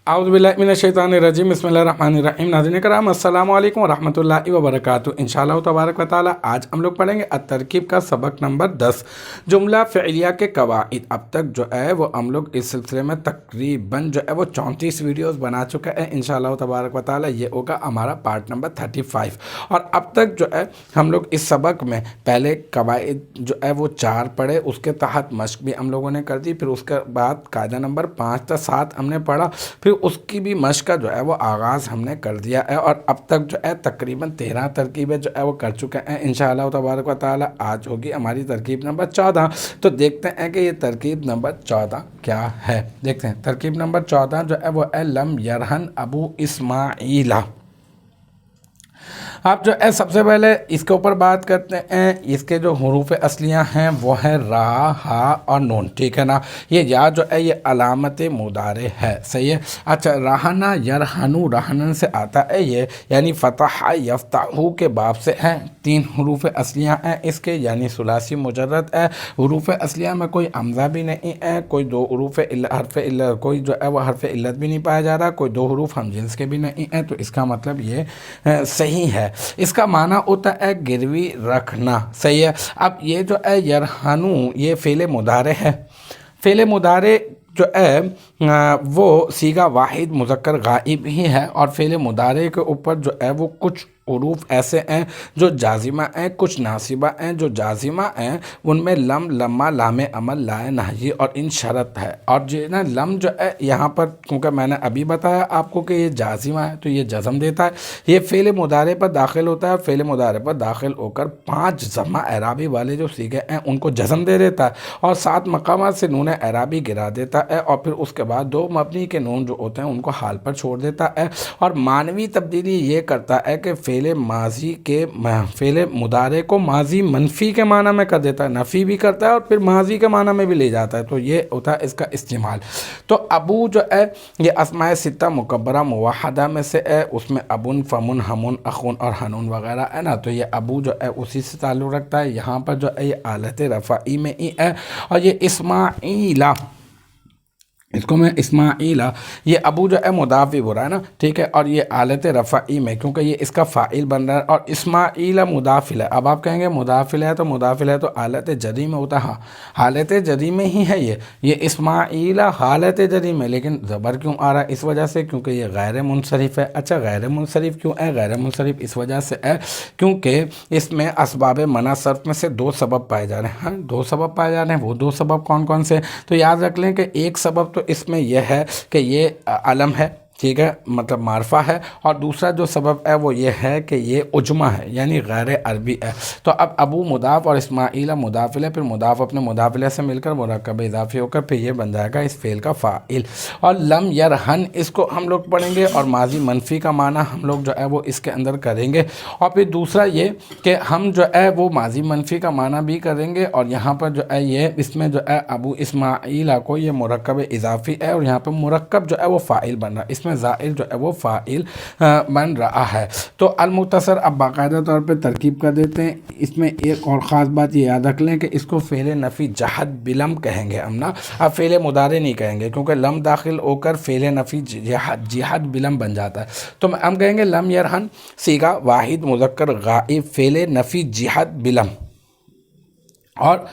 औज़ुबिल्लाहिमिनश्शैतानिर्रजीम बिस्मिल्लाहिर्रहमानिर्रहीम। नाज़रीन कराम अस्सलामु अलैकुम वरहमतुल्लाहि वबरकातुहू। इंशाअल्लाह तबारक व तआला आज हम लोग पढ़ेंगे अत-तरकीब का सबक नंबर 10, जुमला फ़िअलिया के कवाइद। अब तक जो है वो हम लोग इस सिलसिले में तकरीबन जो है वो 34 वीडियोस बना चुके हैं। इंशाअल्लाह तबारक व तआला ये होगा हमारा पार्ट नंबर 35। और अब तक जो है हम लोग इस सबक में पहले कवाइद जो है वो 4 पढ़े, उसके तहत मश्क भी हम लोगों ने कर दी। फिर उसके बाद कायदा नंबर 5 से 7 हमने पढ़ा, फिर उसकी भी मश्क का जो है वो आगाज़ हमने कर दिया है। और अब तक जो है तकरीबन 13 तरकीबें जो है वो कर चुके हैं। इंशाअल्लाह तबारक व तआला आज होगी हमारी तरकीब नंबर 14। तो देखते हैं कि ये तरकीब नंबर 14 क्या है। देखते हैं तरकीब नंबर 14 जो है वो है लम यरहन अबू इस्माइला। आप जो है सबसे पहले इसके ऊपर बात करते हैं। इसके जो हरूफ असलियाँ हैं वो है रा, हा और नून, ठीक है ना। ये या जो है ये अलामत मुदारे है, सही है। अच्छा, रहना यरहनु रहनन से आता है ये, यानी फ़तह यफ्ताहू के बाब से है। 3 हरूफ असलियाँ हैं इसके, यानी सुलासी मुजर्रद है। हरूफ असलियाँ में कोई हमज़ा भी नहीं है, कोई 2 हरूफ हर्फ इल्लत, कोई जो है वो हर्फ इल्लत भी नहीं पाया जा रहा, कोई 2 हरूफ हम जिन्स के भी नहीं है। तो इसका मतलब ये सही है। इसका माना होता है गिरवी रखना, सही है। अब ये जो है यरहनु ये फ़ेल मुदारे है। फ़ेल मुदारे जो है वो सीगा वाहिद मुज़क्कर गाइब ही है। और फ़ेल मुदारे के ऊपर जो है वो कुछ हरूफ ऐसे हैं जो जाजिमा हैं, कुछ नासिबा हैं। जो जाजिमा हैं उनमें लम, लम्मा, लामे अमल, लाए नही और इन शरत है। और जो ना लम जो है यहाँ पर, क्योंकि मैंने अभी बताया आपको कि ये जाजिमा है तो ये जज़म देता है। ये फ़ेल मुदारे पर दाखिल होता है। फ़ेल मुदारे पर दाखिल होकर 5 ज़मा एराबी वाले जो सीगे हैं उनको जज़म दे देता है और 7 मकामात से नून एराबी गिरा देता है। और फिर उसके बाद 2 मबनी के नून जो होते हैं उनको हाल पर छोड़ देता है। और मानवी तब्दीली ये करता है कि फ़ेल माजी के फ़ेल मुदारे को माजी मनफी के माना में कर देता है, नफ़ी भी करता है और फिर माजी के माना में भी ले जाता है। तो ये होता है इसका इस्तेमाल। तो अबू जो है ये अस्माए सित्ता मुकब्बरा मुवाहदा में से है। उसमें अबुन, फमुन, हमुन, अखुन और हनुन वगैरह है ना। तो ये अबू जो है उसी से ताल्लुक़ रखता है। यहाँ पर जो है ये आलत रफ़ाई में ही है। और ये इस्माइला, इसको मैं इस्माइला, ये अबू जो है मुदाफ़ भी बुरा है ना, ठीक है। और ये आलत रफ़ाई में, क्योंकि ये इसका फ़ाइल बन रहा है। और इस्माइला मुदाफ़िल है। अब आप कहेंगे मुदाफ़िल है तो मुदाफ़िल है तो हालत जरी में होता है। हाँ, हालत जरी में ही है ये इस्माइला हालत जरी में। लेकिन ज़बर क्यों आ रहा है? इस वजह से क्योंकि ये गैर मुनसरिफ़ है। अच्छा, गैर मुनसरिफ़ क्यों है? गैर मुनसरिफ़ इस वजह से है क्योंकि इसमें असबाब मना सर्फ में से 2 सबब पाए जा रहे हैं। हाँ, 2 सबब पाए जा रहे हैं। वो 2 सबब कौन कौन से? तो याद रख लें कि एक सबब तो इसमें यह है कि ये अलम है, ठीक है, मतलब मारफा है। और दूसरा जो सबब है वो ये है कि ये उजमा है, यानी गैर अरबी है। तो अब अबू मुदाफ़ और इस्माइला मुदाफ़िल है, फिर मुदाफ़ अपने मुदाफ़िले से मिलकर मुरक्कब इज़ाफ़ी होकर फिर ये बन जाएगा इस फ़ेल का फ़ाइल। और लम यरहन इसको हम लोग पढ़ेंगे और माजी मनफ़ी का माना हम लोग जो है वो इसके अंदर करेंगे। और फिर दूसरा ये कि हम जो है वो माजी मनफ़ी का माना भी करेंगे। और यहाँ पर जो है ये इसमें जो है अबू इस्माइला को ये मुरक्कब इज़ाफ़ी है और यहाँ पर मुरक्कब जो है वो फ़ाइल बन रहा है, इसमें ज़ाइल जो है वो फ़ाइल बन रहा है। तो अल-मुख्तसर अब बाकायदा तौर पे तरकीब कर देते हैं। इसमें एक और ख़ास बात ये याद रख लें कि इसको फ़ेल नफ़ी जहद बिलम कहेंगे हम ना। अब फ़ेल मुदारे नहीं कहेंगे क्योंकि लम दाखिल होकर फ़ेल नफ़ी जिहाद बिलम बन जाता है। तो हम कहेंगे लम यरहन सीगा वाहिद मुज़क्कर गाइब फ़ेल नफ़ी जिहाद बिलम और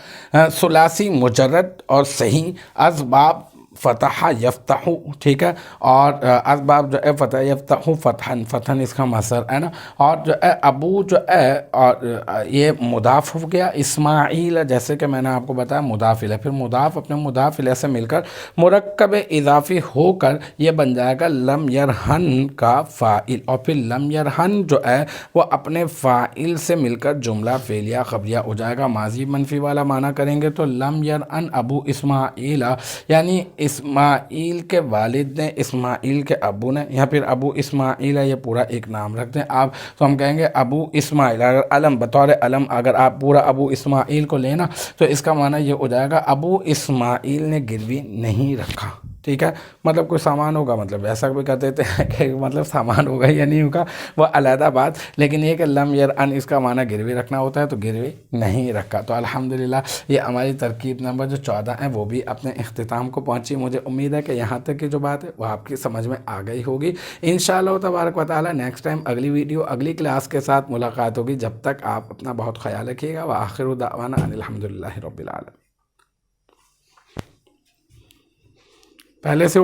सुलासी मुजर्रद और सही असबाब फ़तह यफ्तहू, ठीक है। और असबाब जो है फ़तह यफ्तहू फ़तहन, फ़तहन इसका मसर है ना। और जो है अबू जो है और ये मुदाफ़ हो गया। इस्माइल जैसे कि मैंने आपको बताया मुदाफ़िल है, फिर मुदाफ़ अपने मुदाफ़िल से मिलकर मुरक्कब इज़ाफ़ी होकर ये बन जाएगा लम यरहन का फ़ाइल। और फिर लम यरहन जो है वो अपने फ़ाइल से मिलकर जुमला फ़ेलिया ख़बरिया हो जाएगा। माजी मनफ़ी वाला माना करेंगे तो लम यरहन अबू इस्माइला, यानी اسماعیل کے والد نے، اسماعیل کے ابو نے، یا پھر ابو اسماعیل ہے، یہ پورا ایک نام رکھتے ہیں آپ، تو ہم کہیں گے ابو اسماعیل۔ اگر علم بطور علم اگر آپ پورا ابو اسماعیل کو لینا تو اس کا معنی یہ ہو جائے گا ابو اسماعیل نے گروی نہیں رکھا، ٹھیک ہے، مطلب کوئی سامان ہوگا، مطلب ایسا بھی کہہ دیتے ہیں کہ مطلب سامان ہوگا یا نہیں ہوگا وہ علیحدہ بات، لیکن یہ کہ لم یرعن اس کا معنی گروی رکھنا ہوتا ہے، تو گروی نہیں رکھا۔ تو الحمدللہ یہ ہماری ترکیب نمبر جو 14 ہے وہ بھی اپنے اختتام کو پہنچی۔ مجھے امید ہے کہ یہاں تک کی جو بات ہے وہ آپ کی سمجھ میں آ گئی ہوگی۔ انشاءاللہ تبارک و تعالی نیکسٹ ٹائم اگلی ویڈیو اگلی کلاس کے ساتھ ملاقات ہوگی۔ جب تک آپ اپنا بہت خیال رکھیے گا، وآخر دعوانا ان الحمدللہ رب العالمین۔ پہلے سے